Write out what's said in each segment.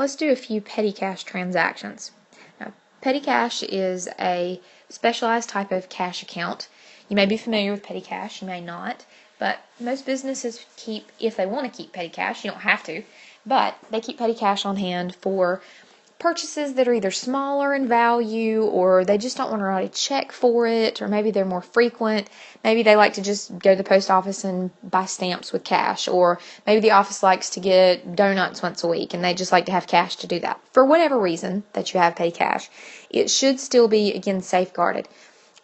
let's do a few petty cash transactions. Now, petty cash is a specialized type of cash account. You may be familiar with petty cash, you may not, but most businesses keep, if they want to keep petty cash, you don't have to, but they keep petty cash on hand for purchases that are either smaller in value, or they just don't want to write a check for it, or maybe they're more frequent. Maybe they like to just go to the post office and buy stamps with cash, or maybe the office likes to get donuts once a week and they just like to have cash to do that. For whatever reason that you have petty cash, it should still be, again, safeguarded.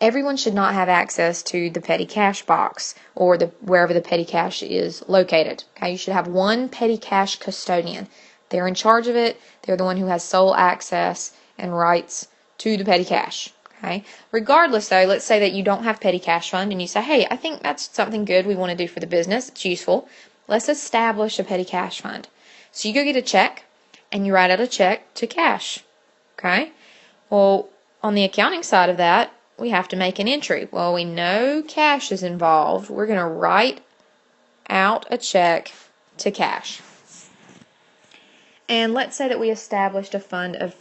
Everyone should not have access to the petty cash box or wherever the petty cash is located. Okay, you should have one petty cash custodian. They're in charge of it. They're the one who has sole access and rights to the petty cash. Okay. Regardless, though, let's say that you don't have petty cash fund and you say, hey, I think that's something good we want to do for the business. It's useful. Let's establish a petty cash fund. So you go get a check and you write out a check to cash. Okay. Well, on the accounting side of that, we have to make an entry. Well, we know cash is involved. We're going to write out a check to cash. And let's say that we established a fund of,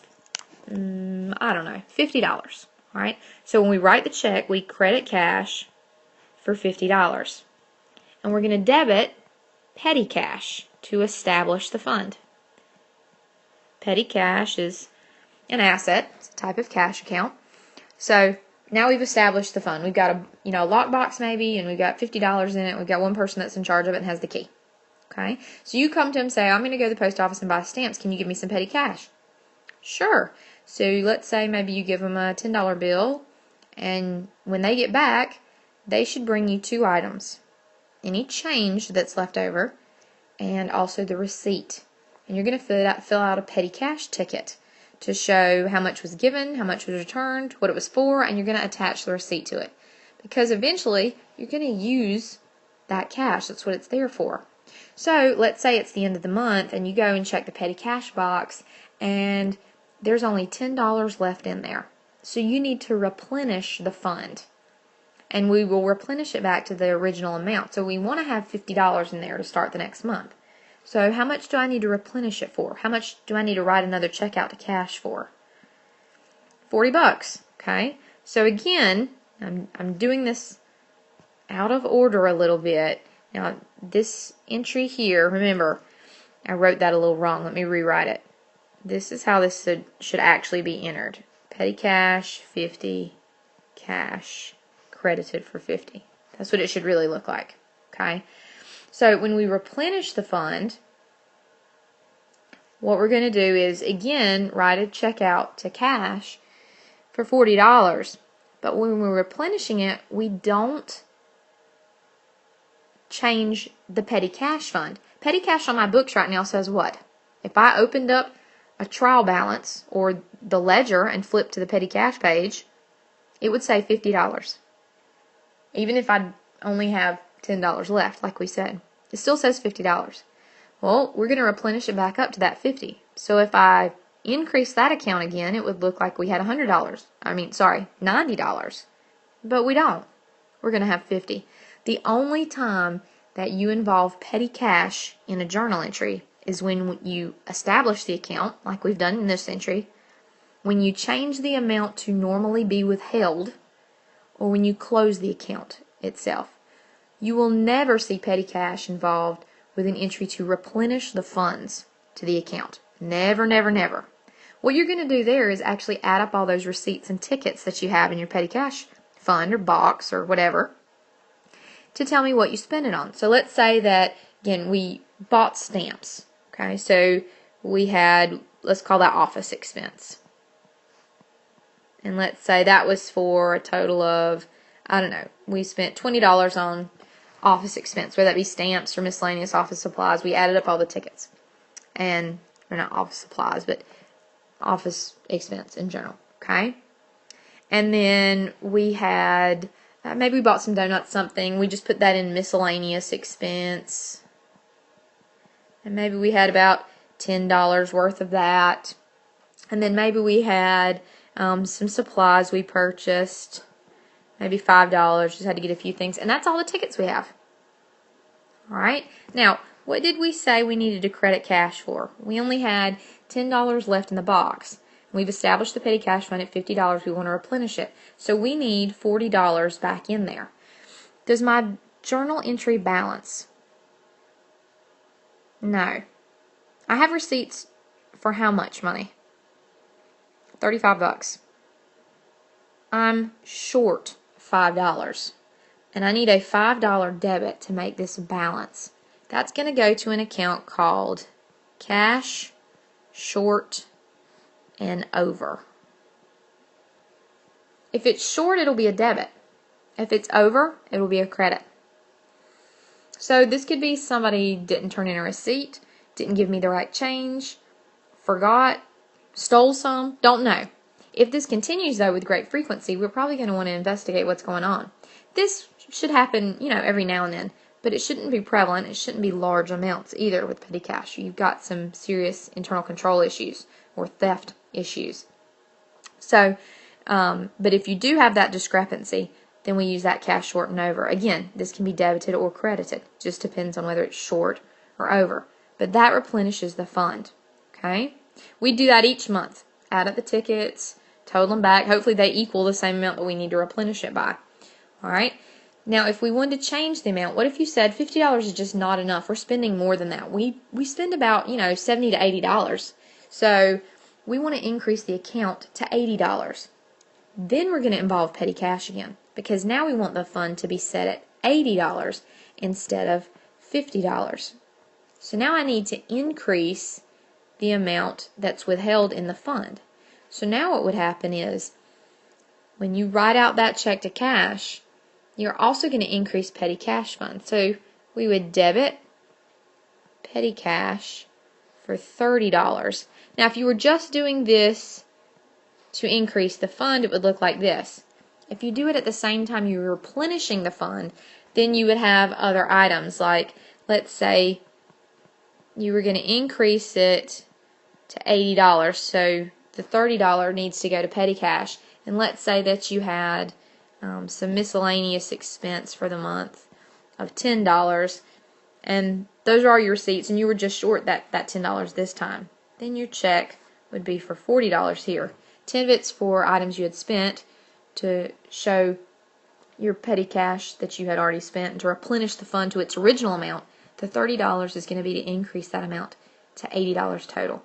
$50. All right. So when we write the check, we credit cash for $50. And we're going to debit petty cash to establish the fund. Petty cash is an asset. It's a type of cash account. So now we've established the fund. We've got a lockbox maybe, and we've got $50 in it. We've got one person that's in charge of it and has the key. Okay, so you come to him and say, I'm going to go to the post office and buy stamps. Can you give me some petty cash? Sure. So let's say maybe you give them a $10 bill, and when they get back, they should bring you two items. Any change that's left over, and also the receipt. And you're going to fill out a petty cash ticket to show how much was given, how much was returned, what it was for, and you're going to attach the receipt to it. Because eventually, you're going to use that cash. That's what it's there for. So let's say it's the end of the month and you go and check the petty cash box and there's only $10 left in there. So you need to replenish the fund. And we will replenish it back to the original amount. So we want to have $50 in there to start the next month. So how much do I need to replenish it for? How much do I need to write another check out to cash for? $40. Okay. So again, I'm doing this out of order a little bit. Now, this entry here, remember, I wrote that a little wrong. Let me rewrite it. This is how this should actually be entered. Petty cash, 50, cash, credited for 50. That's what it should really look like. Okay? So, when we replenish the fund, what we're going to do is, again, write a check out to cash for $40. But when we're replenishing it, we don't change the petty cash fund. Petty cash on my books right now says what? If I opened up a trial balance or the ledger and flipped to the petty cash page, it would say $50. Even if I only have $10 left, like we said. It still says $50. Well, we're going to replenish it back up to that $50. So if I increase that account again, it would look like we had $90. But we don't. We're going to have $50. The only time that you involve petty cash in a journal entry is when you establish the account, like we've done in this entry, when you change the amount to normally be withheld, or when you close the account itself. You will never see petty cash involved with an entry to replenish the funds to the account. Never, never, never. What you're going to do there is actually add up all those receipts and tickets that you have in your petty cash fund or box or whatever, to tell me what you spent it on. So let's say that, again, we bought stamps. Okay, so we had, let's call that office expense. And let's say that was for a total of, we spent $20 on office expense, whether that be stamps or miscellaneous office supplies. We added up all the tickets. Or not office supplies, but office expense in general. Okay? And then we had, maybe we bought some donuts, something. We just put that in miscellaneous expense. And maybe we had about $10 worth of that. And then maybe we had some supplies we purchased. Maybe $5. Just had to get a few things. And that's all the tickets we have. Alright? Now, what did we say we needed to credit cash for? We only had $10 left in the box. We've established the petty cash fund at $50. We want to replenish it. So we need $40 back in there. Does my journal entry balance? No. I have receipts for how much money? $35. I'm short $5. And I need a $5 debit to make this balance. That's going to go to an account called Cash, Short, and Over. If it's short, it'll be a debit. If it's over, it'll be a credit. So this could be somebody didn't turn in a receipt, didn't give me the right change, forgot, stole some, don't know. If this continues, though, with great frequency, we're probably going to want to investigate what's going on. This should happen, every now and then, but it shouldn't be prevalent. It shouldn't be large amounts either with petty cash. You've got some serious internal control issues or theft issues. So, but if you do have that discrepancy, then we use that cash short and over. Again, this can be debited or credited. Just depends on whether it's short or over. But that replenishes the fund. Okay? We do that each month. Add up the tickets, total them back. Hopefully they equal the same amount that we need to replenish it by. Alright? Now, if we wanted to change the amount, what if you said $50 is just not enough? We're spending more than that. We spend about, $70 to $80. So we want to increase the account to $80. Then we're going to involve petty cash again, because now we want the fund to be set at $80 instead of $50. So now I need to increase the amount that's withheld in the fund. So now what would happen is, when you write out that check to cash, you're also going to increase petty cash fund. So we would debit petty cash for $30. Now if you were just doing this to increase the fund, it would look like this. If you do it at the same time you're replenishing the fund, then you would have other items, like, let's say you were going to increase it to $80, so the $30 needs to go to petty cash, and let's say that you had some miscellaneous expense for the month of $10, and those are all your receipts, and you were just short that $10 this time. Then your check would be for $40 here. 10 of it's for items you had spent to show your petty cash that you had already spent and to replenish the fund to its original amount. The $30 is going to be to increase that amount to $80 total.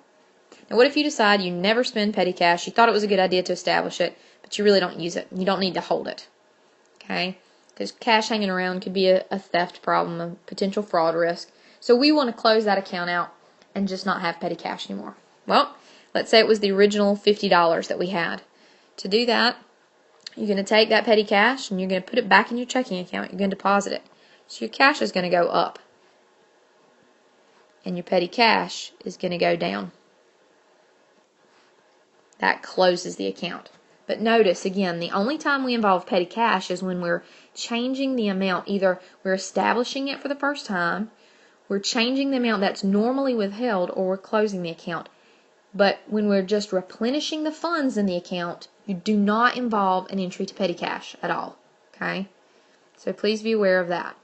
Now what if you decide you never spend petty cash, you thought it was a good idea to establish it, but you really don't use it. You don't need to hold it. Okay? Because cash hanging around could be a theft problem, a potential fraud risk. So we want to close that account out and just not have petty cash anymore. Well, let's say it was the original $50 that we had. To do that, you're going to take that petty cash and you're going to put it back in your checking account. You're going to deposit it. So your cash is going to go up. And your petty cash is going to go down. That closes the account. But notice, again, the only time we involve petty cash is when we're changing the amount. Either we're establishing it for the first time, we're changing the amount that's normally withheld, or we're closing the account. But when we're just replenishing the funds in the account, you do not involve an entry to petty cash at all. Okay? So please be aware of that.